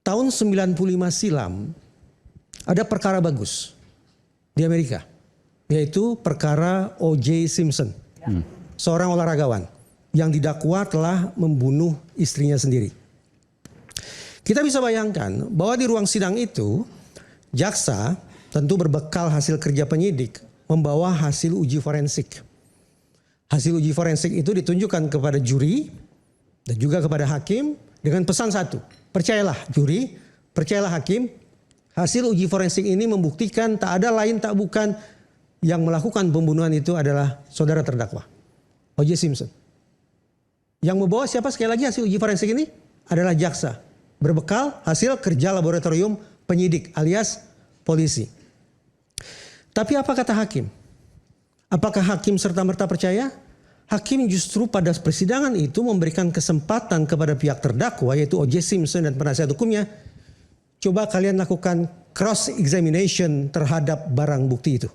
tahun 95 silam ada perkara bagus di Amerika, yaitu perkara O.J. Simpson, seorang olahragawan yang didakwa telah membunuh istrinya sendiri. Kita bisa bayangkan bahwa di ruang sidang itu, jaksa tentu berbekal hasil kerja penyidik membawa hasil uji forensik. Hasil uji forensik itu ditunjukkan kepada juri dan juga kepada hakim dengan pesan satu. Percayalah juri, percayalah hakim, hasil uji forensik ini membuktikan tak ada lain tak bukan yang melakukan pembunuhan itu adalah saudara terdakwa, O.J. Simpson. Yang membawa siapa sekali lagi hasil uji forensik ini adalah jaksa. Berbekal hasil kerja laboratorium penyidik alias polisi. Tapi apa kata hakim? Apakah hakim serta-merta percaya? Hakim justru pada persidangan itu memberikan kesempatan kepada pihak terdakwa yaitu O.J. Simpson dan penasihat hukumnya. Coba kalian lakukan cross examination terhadap barang bukti itu.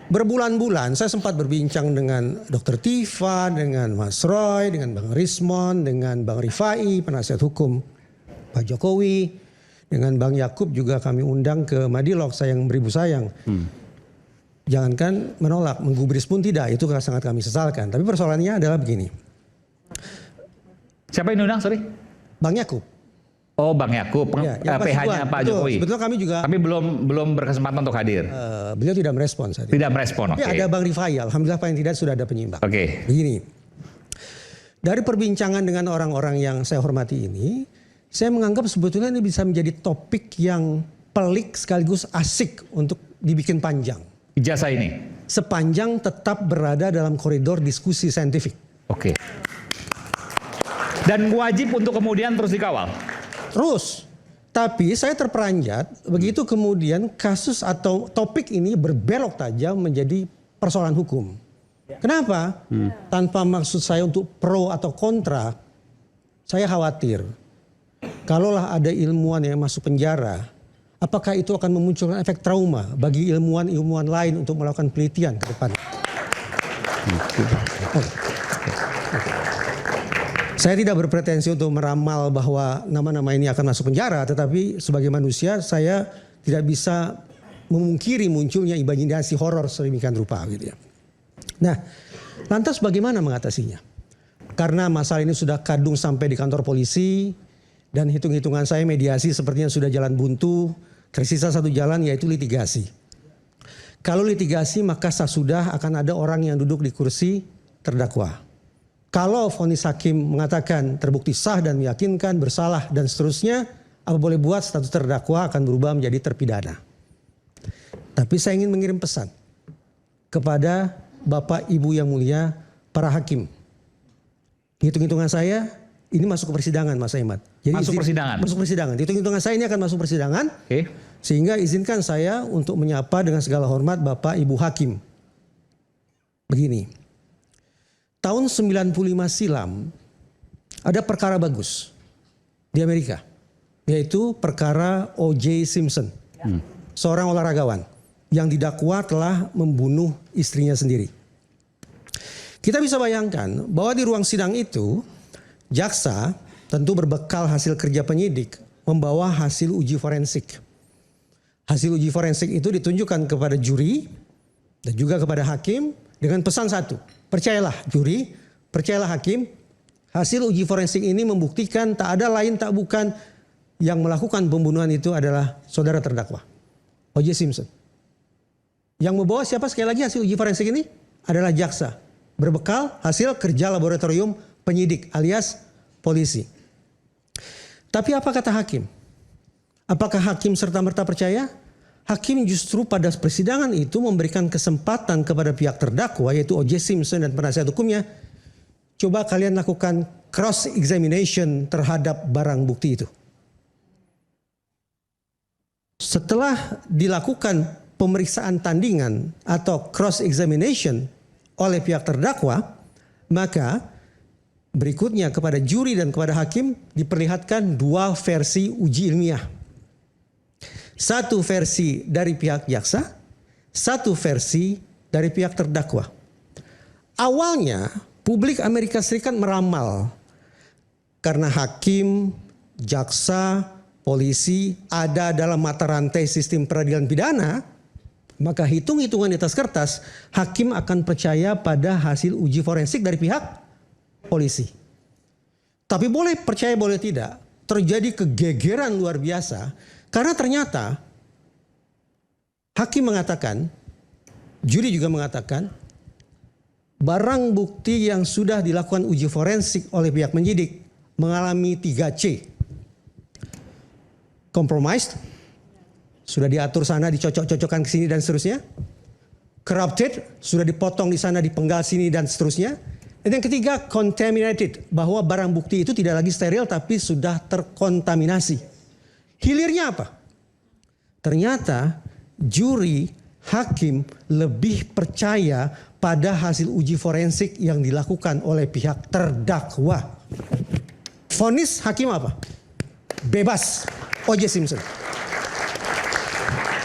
Berbulan-bulan saya sempat berbincang dengan Dr. Tifa, dengan Mas Roy, dengan Bang Rismon, dengan Bang Rifai, penasihat hukum Pak Jokowi, dengan Bang Yakub juga kami undang ke Madilog, sayang beribu sayang. Jangankan menolak, menggubris pun tidak, itu sangat kami sesalkan. Tapi persoalannya adalah begini. Siapa yang undang, sorry? Bang Yakub. Oh, Bang Yakub, ya, PH-nya Pak Jokowi. Sebetulnya kami juga. Tapi belum berkesempatan untuk hadir. Beliau tidak merespon saat itu. Tidak merespon, oke. Tapi ada Bang Rifai, alhamdulillah paling tidak sudah ada penyimbang. Oke. Begini, dari perbincangan dengan orang-orang yang saya hormati ini, saya menganggap sebetulnya ini bisa menjadi topik yang pelik sekaligus asik untuk dibikin panjang. Ijazah ini? Sepanjang tetap berada dalam koridor diskusi saintifik. Oke. Dan wajib untuk kemudian terus dikawal? Terus. Tapi saya terperanjat begitu kemudian kasus atau topik ini berbelok tajam menjadi persoalan hukum. Kenapa? Tanpa maksud saya untuk pro atau kontra, saya khawatir. Kalaulah ada ilmuwan yang masuk penjara, apakah itu akan memunculkan efek trauma bagi ilmuwan-ilmuwan lain untuk melakukan penelitian ke depan? Saya tidak berpretensi untuk meramal bahwa nama-nama ini akan masuk penjara, tetapi sebagai manusia saya tidak bisa memungkiri munculnya imajinasi horor sedemikian rupa gitu ya. Nah, lantas bagaimana mengatasinya? Karena masalah ini sudah kadung sampai di kantor polisi dan hitung-hitungan saya mediasi sepertinya sudah jalan buntu, tersisa satu jalan yaitu litigasi. Kalau litigasi maka sudah akan ada orang yang duduk di kursi terdakwa. Kalau vonis hakim mengatakan terbukti sah dan meyakinkan, bersalah dan seterusnya, apa boleh buat status terdakwa akan berubah menjadi terpidana. Tapi saya ingin mengirim pesan kepada Bapak Ibu yang mulia para hakim. Hitung-hitungan saya ini masuk ke persidangan Mas Ahmad. Jadi masuk persidangan? Masuk persidangan. Hitung-hitungan saya ini akan masuk persidangan. Oke. Sehingga izinkan saya untuk menyapa dengan segala hormat Bapak Ibu Hakim. Begini. Tahun 95 silam ada perkara bagus di Amerika, yaitu perkara O.J. Simpson, seorang olahragawan yang didakwa telah membunuh istrinya sendiri. Kita bisa bayangkan bahwa di ruang sidang itu, jaksa tentu berbekal hasil kerja penyidik membawa hasil uji forensik. Hasil uji forensik itu ditunjukkan kepada juri dan juga kepada hakim dengan pesan satu. Percayalah juri, percayalah hakim, hasil uji forensik ini membuktikan tak ada lain tak bukan yang melakukan pembunuhan itu adalah saudara terdakwa, O.J. Simpson. Yang membawa siapa sekali lagi hasil uji forensik ini adalah jaksa. Berbekal hasil kerja laboratorium penyidik alias polisi. Tapi apa kata hakim? Apakah hakim serta-merta percaya? Hakim justru pada persidangan itu memberikan kesempatan kepada pihak terdakwa yaitu O.J. Simpson dan penasihat hukumnya. Coba kalian lakukan cross examination terhadap barang bukti itu. Setelah dilakukan pemeriksaan tandingan atau cross examination oleh pihak terdakwa, maka berikutnya kepada juri dan kepada hakim diperlihatkan dua versi uji ilmiah. Satu versi dari pihak jaksa, satu versi dari pihak terdakwa. Awalnya publik Amerika Serikat meramal Karena hakim, jaksa, polisi ada dalam mata rantai sistem peradilan pidana, maka hitung-hitungan di atas kertas, hakim akan percaya pada hasil uji forensik dari pihak polisi. Tapi boleh percaya boleh tidak, terjadi kegegeran luar biasa karena ternyata hakim mengatakan, juri juga mengatakan, barang bukti yang sudah dilakukan uji forensik oleh pihak penyidik mengalami 3C. Compromised, sudah diatur sana, dicocok-cocokkan ke sini dan seterusnya. Corrupted, sudah dipotong di sana, dipenggal sini dan seterusnya. Dan yang ketiga, contaminated, bahwa barang bukti itu tidak lagi steril tapi sudah terkontaminasi. Hilirnya apa? Ternyata juri, hakim lebih percaya pada hasil uji forensik yang dilakukan oleh pihak terdakwa. Vonis hakim apa? Bebas. O.J. Simpson.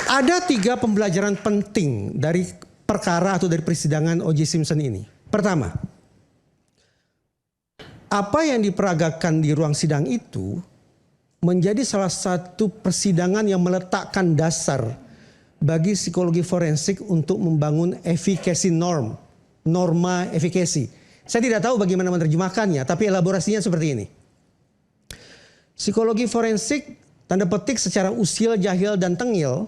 Ada 3 pembelajaran penting dari perkara atau dari persidangan O.J. Simpson ini. Pertama, apa yang diperagakan di ruang sidang itu menjadi salah satu persidangan yang meletakkan dasar bagi psikologi forensik untuk membangun efikasi norma efikasi. Saya tidak tahu bagaimana menerjemahkannya, tapi elaborasinya seperti ini. Psikologi forensik, tanda petik secara usil, jahil, dan tengil,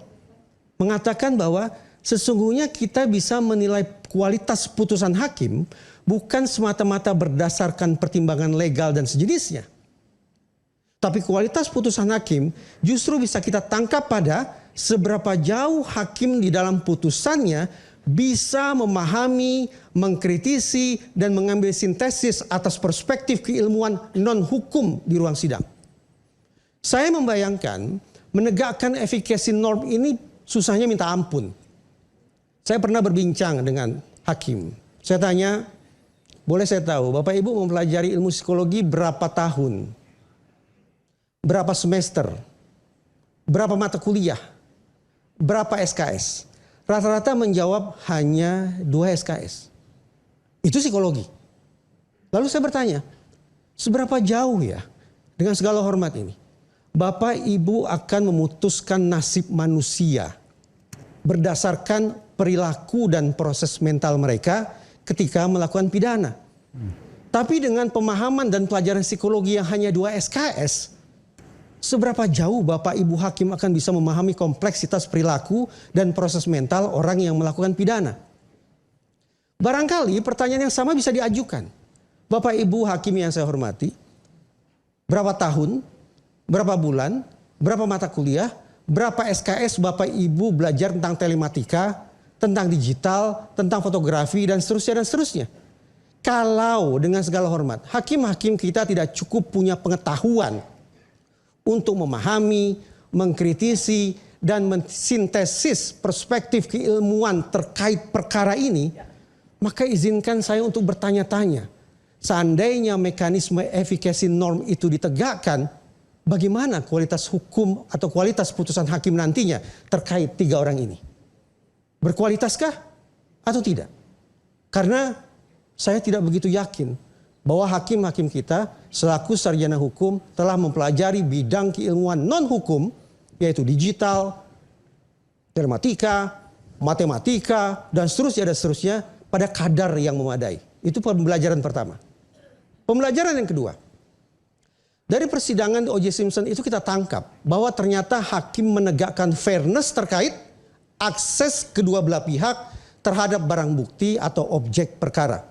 mengatakan bahwa sesungguhnya kita bisa menilai kualitas putusan hakim bukan semata-mata berdasarkan pertimbangan legal dan sejenisnya. Tapi kualitas putusan hakim justru bisa kita tangkap pada seberapa jauh hakim di dalam putusannya bisa memahami, mengkritisi, dan mengambil sintesis atas perspektif keilmuan non-hukum di ruang sidang. Saya membayangkan menegakkan efikasi norm ini susahnya minta ampun. Saya pernah berbincang dengan hakim. Saya tanya, boleh saya tahu Bapak Ibu mempelajari ilmu psikologi berapa tahun? Berapa semester? Berapa mata kuliah? Berapa SKS? Rata-rata menjawab hanya 2 SKS. Itu psikologi. Lalu saya bertanya, seberapa jauh ya dengan segala hormat ini Bapak Ibu akan memutuskan nasib manusia berdasarkan perilaku dan proses mental mereka ketika melakukan pidana. Tapi dengan pemahaman dan pelajaran psikologi yang hanya 2 SKS, seberapa jauh Bapak Ibu hakim akan bisa memahami kompleksitas perilaku dan proses mental orang yang melakukan pidana? Barangkali pertanyaan yang sama bisa diajukan. Bapak Ibu hakim yang saya hormati, berapa tahun, berapa bulan, berapa mata kuliah, berapa SKS Bapak Ibu belajar tentang telematika, tentang digital, tentang fotografi, dan seterusnya. Kalau dengan segala hormat, hakim-hakim kita tidak cukup punya pengetahuan untuk memahami, mengkritisi, dan mensintesis perspektif keilmuan terkait perkara ini, maka izinkan saya untuk bertanya-tanya. Seandainya mekanisme efikasi norm itu ditegakkan, bagaimana kualitas hukum atau kualitas putusan hakim nantinya terkait 3 orang ini? Berkualitaskah atau tidak? Karena saya tidak begitu yakin bahwa hakim-hakim kita selaku sarjana hukum telah mempelajari bidang keilmuan non-hukum, yaitu digital, telematika, matematika, dan seterusnya pada kadar yang memadai. Itu pembelajaran pertama. Pembelajaran yang kedua, dari persidangan O.J. Simpson itu kita tangkap bahwa ternyata hakim menegakkan fairness terkait akses kedua belah pihak terhadap barang bukti atau objek perkara.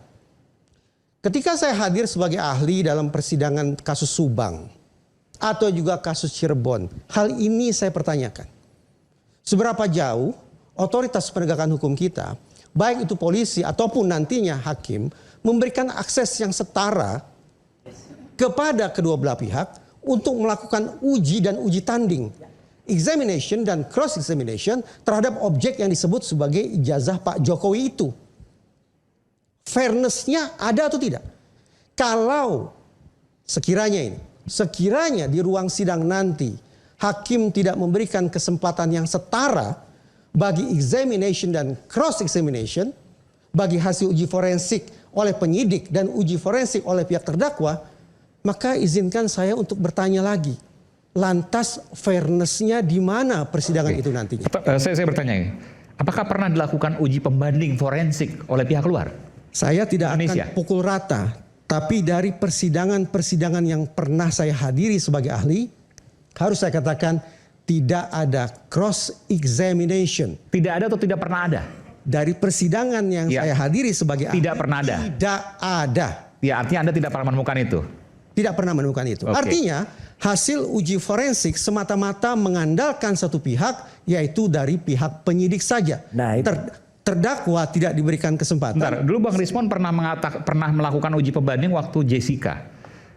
Ketika saya hadir sebagai ahli dalam persidangan kasus Subang atau juga kasus Cirebon, hal ini saya pertanyakan. Seberapa jauh otoritas penegakan hukum kita, baik itu polisi ataupun nantinya hakim, memberikan akses yang setara kepada kedua belah pihak untuk melakukan uji dan uji tanding, examination dan cross examination terhadap objek yang disebut sebagai ijazah Pak Jokowi itu. Fairness-nya ada atau tidak? Kalau sekiranya di ruang sidang nanti hakim tidak memberikan kesempatan yang setara bagi examination dan cross examination, bagi hasil uji forensik oleh penyidik dan uji forensik oleh pihak terdakwa, maka izinkan saya untuk bertanya lagi. Lantas fairness-nya di mana persidangan itu nantinya? Saya bertanya ini, apakah pernah dilakukan uji pembanding forensik oleh pihak luar? Saya tidak Indonesia. akan pukul rata, tapi dari persidangan-persidangan yang pernah saya hadiri sebagai ahli, harus saya katakan tidak ada cross examination. Tidak ada atau tidak pernah ada? Dari persidangan yang Ya. saya hadiri sebagai ahli, Tidak pernah ada. Tidak ada. Ya, artinya Anda tidak pernah menemukan itu. Tidak pernah menemukan itu. Oke. Artinya hasil uji forensik semata-mata mengandalkan satu pihak, yaitu dari pihak penyidik saja. Nah, itu. Terdakwa tidak diberikan kesempatan. Bentar, dulu Bang Rismon pernah melakukan uji pembanding waktu Jessica.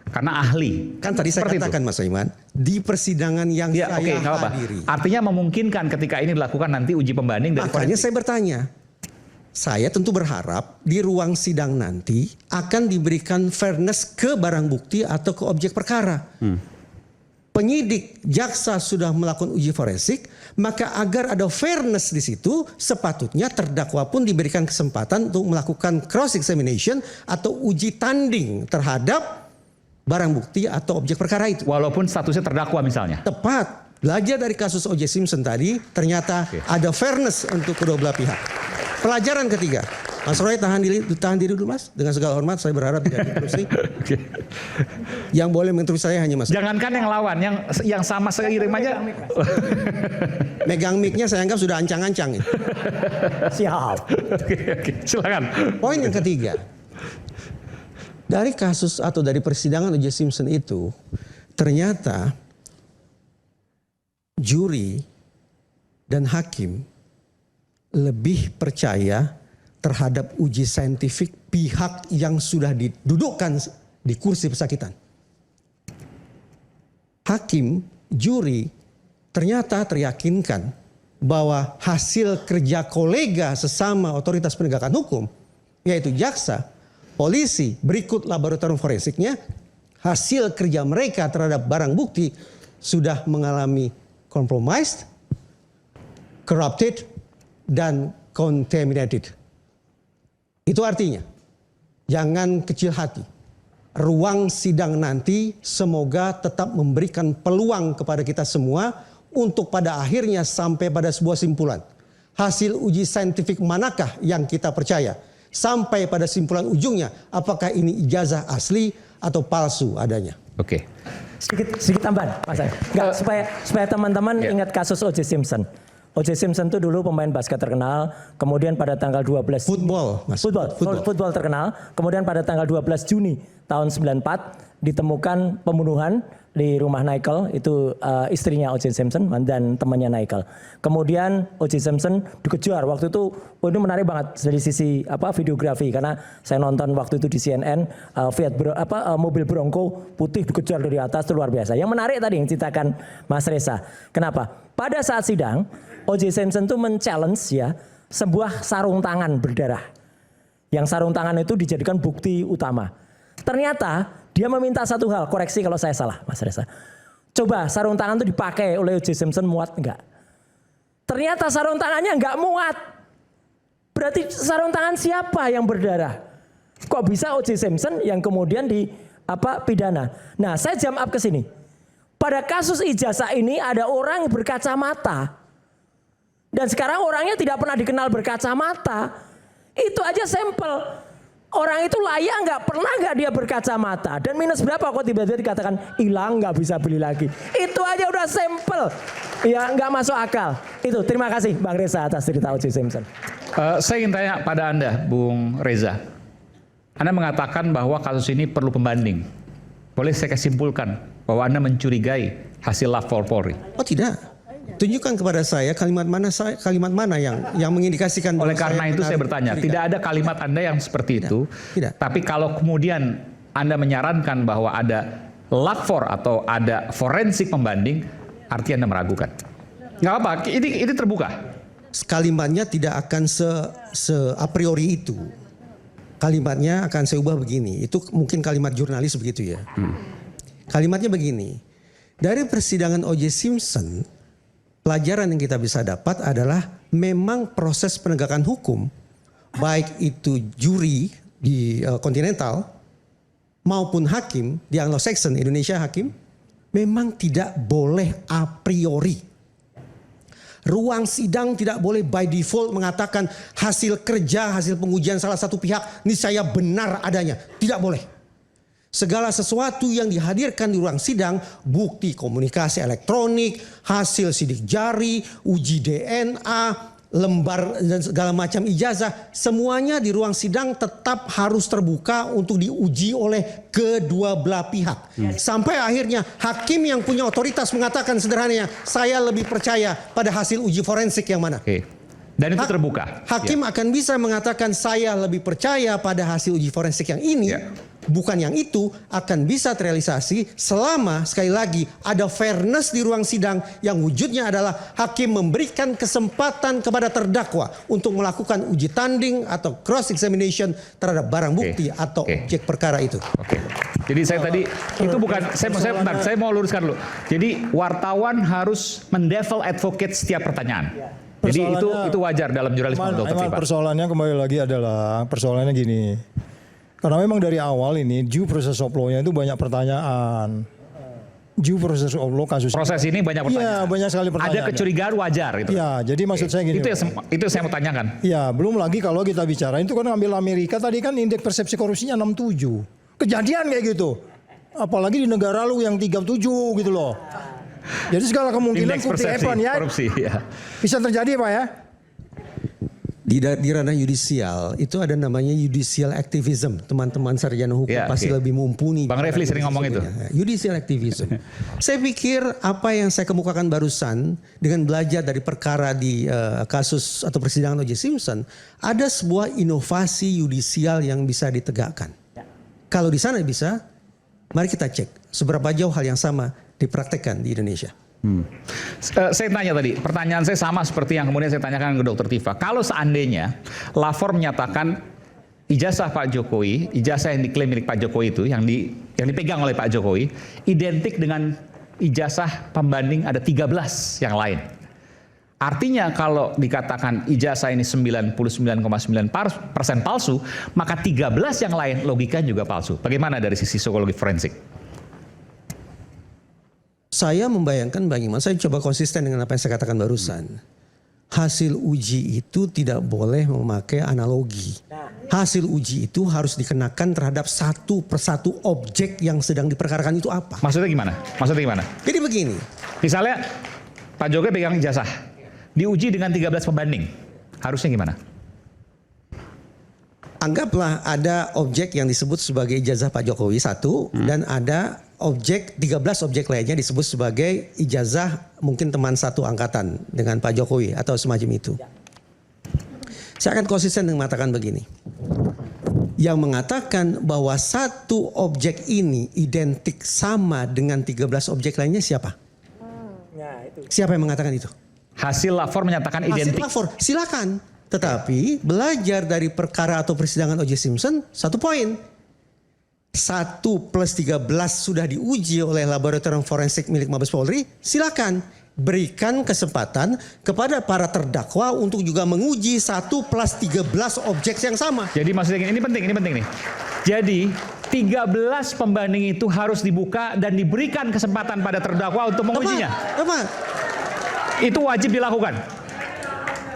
Karena ahli. Kan tadi saya Seperti katakan itu. Mas Aiman, di persidangan yang Ya, saya oke, nggak apa-apa. hadiri. Artinya memungkinkan ketika ini dilakukan nanti uji pembanding dari Makanya forensik. saya bertanya, saya tentu berharap di ruang sidang nanti akan diberikan fairness ke barang bukti atau ke objek perkara. Penyidik, jaksa sudah melakukan uji forensik, maka agar ada fairness di situ, sepatutnya terdakwa pun diberikan kesempatan untuk melakukan cross examination atau uji tanding terhadap barang bukti atau objek perkara itu. Walaupun statusnya terdakwa misalnya. Tepat. Belajar dari kasus O.J. Simpson tadi, ternyata ada fairness untuk kedua belah pihak. Pelajaran ketiga. Mas Roy tahan diri dulu Mas. Dengan segala hormat saya berharap tidak diinterupsi. Yang boleh menginterupsi saya hanya Mas. Jangankan yang lawan, yang sama seiring aja. Megang mic-nya saya anggap sudah ancang-ancang. Siap. Oke, silakan. Poin yang ketiga. Dari kasus atau dari persidangan O.J. Simpson itu, ternyata juri dan hakim lebih percaya terhadap uji saintifik pihak yang sudah didudukkan di kursi pesakitan. Hakim, juri ternyata teryakinkan bahwa hasil kerja kolega sesama otoritas penegakan hukum, yaitu jaksa, polisi, berikut laboratorium forensiknya, hasil kerja mereka terhadap barang bukti sudah mengalami compromised, corrupted, dan contaminated. Itu artinya, jangan kecil hati. Ruang sidang nanti semoga tetap memberikan peluang kepada kita semua untuk pada akhirnya sampai pada sebuah simpulan. Hasil uji saintifik manakah yang kita percaya? Sampai pada simpulan ujungnya, apakah ini ijazah asli atau palsu adanya? Oke. Sedikit tambahan, Mas. Enggak, supaya teman-teman ingat kasus O.J. Simpson. O.J. Simpson itu dulu pemain basket terkenal, kemudian pada tanggal 12 Football, Mas. Football terkenal, kemudian pada tanggal 12 Juni tahun 94 ditemukan pembunuhan di rumah Michael, itu istrinya O.J. Simpson dan temannya Michael. Kemudian O.J. Simpson dikejar waktu itu, ini menarik banget dari sisi videografi, karena saya nonton waktu itu di CNN, mobil Bronco putih dikejar dari atas, itu luar biasa. Yang menarik tadi yang ceritakan Mas Reza, kenapa? Pada saat sidang O.J. Simpson itu men-challenge ya sebuah sarung tangan berdarah. Yang sarung tangan itu dijadikan bukti utama. Ternyata dia meminta satu hal, koreksi kalau saya salah Mas Reza. Coba sarung tangan itu dipakai oleh O.J. Simpson muat enggak? Ternyata sarung tangannya enggak muat. Berarti sarung tangan siapa yang berdarah? Kok bisa O.J. Simpson yang kemudian pidana? Nah, saya jump up ke sini. Pada kasus ijazah ini ada orang yang berkacamata. Dan sekarang orangnya tidak pernah dikenal berkacamata. Itu aja sampel. Orang itu layak nggak, pernah nggak dia berkacamata. Dan minus berapa kok tiba-tiba dikatakan hilang, nggak bisa beli lagi. Itu aja udah sampel. Ya nggak masuk akal. Itu terima kasih Bang Reza atas cerita O.J. Simpson. Saya ingin tanya pada Anda, Bung Reza. Anda mengatakan bahwa kasus ini perlu pembanding. Boleh saya simpulkan bahwa Anda mencurigai hasil lapor Polri? Oh tidak. Tunjukkan kepada saya kalimat mana yang mengindikasikan. Oleh karena itu saya bertanya, tidak ada kalimat Anda yang seperti itu. Tidak. Tapi kalau kemudian Anda menyarankan bahwa ada lapor atau ada forensik pembanding, arti Anda meragukan. Nggak apa, ini terbuka. Kalimatnya tidak akan se a priori itu. Kalimatnya akan saya ubah begini. Itu mungkin kalimat jurnalis begitu ya. Kalimatnya begini. Dari persidangan O.J. Simpson, pelajaran yang kita bisa dapat adalah memang proses penegakan hukum, baik itu juri di Continental maupun hakim di Anglo-Saxon, Indonesia hakim, memang tidak boleh a priori. Ruang sidang tidak boleh by default mengatakan hasil kerja, hasil pengujian salah satu pihak niscaya benar adanya. Tidak boleh. Segala sesuatu yang dihadirkan di ruang sidang, bukti komunikasi elektronik, hasil sidik jari, uji DNA, lembar dan segala macam ijazah, semuanya di ruang sidang tetap harus terbuka untuk diuji oleh kedua belah pihak. Sampai akhirnya hakim yang punya otoritas mengatakan sederhananya, saya lebih percaya pada hasil uji forensik yang mana. Oke. Dan itu terbuka. Hakim akan bisa mengatakan saya lebih percaya pada hasil uji forensik yang ini. Bukan yang itu akan bisa terrealisasi selama sekali lagi ada fairness di ruang sidang yang wujudnya adalah hakim memberikan kesempatan kepada terdakwa untuk melakukan uji tanding atau cross examination terhadap barang bukti atau objek perkara itu. Oke. Jadi saya tadi itu bukan saya mau luruskan dulu. Jadi wartawan harus mendevil advocate setiap pertanyaan. Jadi itu wajar dalam jurnalisme, Dr. Fiva. Persoalannya kembali lagi adalah persoalannya gini. Karena memang dari awal ini due process of law-nya itu banyak pertanyaan. Due process of law kasus ini banyak pertanyaan. Iya, banyak sekali pertanyaan. Ada kecurigaan wajar itu. Iya, jadi maksud saya gini. Itu saya mau tanyakan. Iya, belum lagi kalau kita bicara itu kan ambil Amerika tadi kan indeks persepsi korupsinya 67. Kejadian kayak gitu. Apalagi di negara lu yang 37 gitu loh. Jadi segala kemungkinan korupsi, ya. Bisa terjadi Pak ya. Di ranah yudisial itu ada namanya judicial activism. Teman-teman sarjana hukum pasti lebih mumpuni. Bang Refli sering ngomong itu. Judicial activism. Saya pikir apa yang saya kemukakan barusan dengan belajar dari perkara di kasus atau persidangan O.J. Simpson, ada sebuah inovasi yudisial yang bisa ditegakkan. Kalau di sana bisa, mari kita cek seberapa jauh hal yang sama dipraktekkan di Indonesia. Saya tanya tadi, pertanyaan saya sama seperti yang kemudian saya tanyakan ke Dr. Tifa. Kalau seandainya lapor menyatakan ijazah Pak Jokowi, ijazah yang diklaim milik Pak Jokowi itu, yang dipegang oleh Pak Jokowi, identik dengan ijazah pembanding ada 13 yang lain. Artinya kalau dikatakan ijazah ini 99,9% palsu, maka 13 yang lain logika juga palsu. Bagaimana dari sisi psikologi forensik? Saya membayangkan Bang Iman, saya coba konsisten dengan apa yang saya katakan barusan. Hasil uji itu tidak boleh memakai analogi. Hasil uji itu harus dikenakan terhadap satu persatu objek yang sedang diperkarakan itu apa. Maksudnya gimana? Jadi begini. Misalnya Pak Jokowi pegang ijazah, diuji dengan 13 pembanding. Harusnya gimana? Anggaplah ada objek yang disebut sebagai ijazah Pak Jokowi satu, dan ada 13 objek lainnya disebut sebagai ijazah mungkin teman satu angkatan dengan Pak Jokowi atau semacam itu. Saya akan konsisten dengan mengatakan begini. Yang mengatakan bahwa satu objek ini identik sama dengan 13 objek lainnya siapa? Siapa yang mengatakan itu? Hasil lapor menyatakan identik. Hasil lapor, silakan. Tetapi belajar dari perkara atau persidangan O.J. Simpson, satu poin. 1 plus 13 sudah diuji oleh laboratorium forensik milik Mabes Polri, silakan berikan kesempatan kepada para terdakwa untuk juga menguji 1 plus 13 objek yang sama. Jadi maksudnya ini penting nih. Jadi 13 pembanding itu harus dibuka dan diberikan kesempatan pada terdakwa untuk mengujinya. Tepat. Itu wajib dilakukan.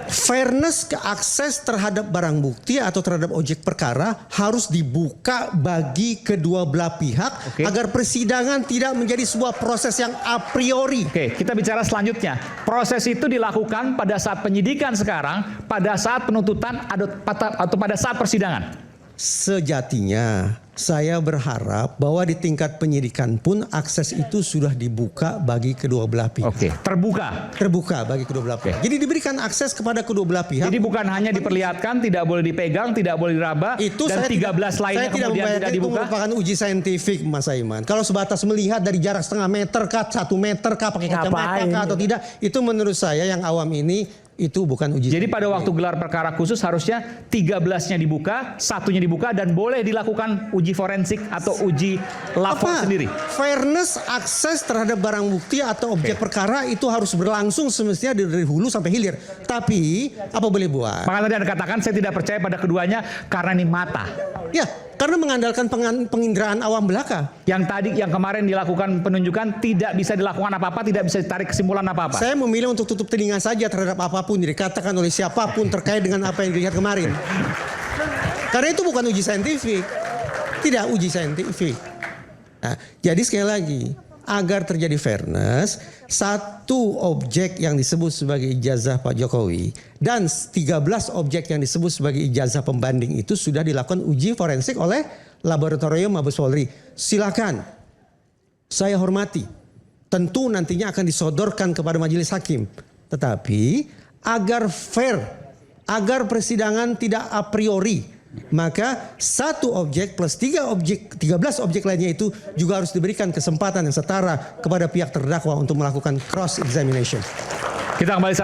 Fairness ke akses terhadap barang bukti atau terhadap objek perkara harus dibuka bagi kedua belah pihak agar persidangan tidak menjadi sebuah proses yang a priori. Oke, kita bicara selanjutnya. Proses itu dilakukan pada saat penyidikan sekarang, pada saat penuntutan atau pada saat persidangan. Sejatinya saya berharap bahwa di tingkat penyidikan pun akses itu sudah dibuka bagi kedua belah pihak. Oke, terbuka bagi kedua belah pihak. Jadi diberikan akses kepada kedua belah pihak. Jadi bukan hanya diperlihatkan, tidak boleh dipegang, tidak boleh diraba, itu dan 13 lainnya kemudian tidak dibuka. Itu merupakan uji saintifik, Mas Aiman. Kalau sebatas melihat dari jarak setengah meter kah, 1 meter kah, pakai kacamata kah atau tidak, itu menurut saya yang awam ini itu bukan uji. Jadi pada waktu gelar perkara khusus harusnya 13-nya dibuka, 1-nya dibuka dan boleh dilakukan uji forensik atau uji lapor sendiri. Fairness akses terhadap barang bukti atau objek perkara itu harus berlangsung semestinya dari hulu sampai hilir. Tapi apa boleh buat? Maka tadi Anda katakan saya tidak percaya pada keduanya karena ini mata. Ya, Karena mengandalkan penginderaan awam belaka. Yang kemarin dilakukan penunjukan tidak bisa dilakukan apa-apa, tidak bisa ditarik kesimpulan apa-apa. Saya memilih untuk tutup telinga saja terhadap apapun yang dikatakan oleh siapapun terkait dengan apa yang dilihat kemarin. Karena itu bukan uji saintifik. Tidak uji saintifik. Nah, jadi sekali lagi, agar terjadi fairness, satu objek yang disebut sebagai ijazah Pak Jokowi dan 13 objek yang disebut sebagai ijazah pembanding itu sudah dilakukan uji forensik oleh Laboratorium Mabes Polri. Silakan, saya hormati. Tentu nantinya akan disodorkan kepada majelis hakim. Tetapi agar fair, agar persidangan tidak a priori, maka satu objek plus 13 objek lainnya itu juga harus diberikan kesempatan yang setara kepada pihak terdakwa untuk melakukan cross examination. Kita kembali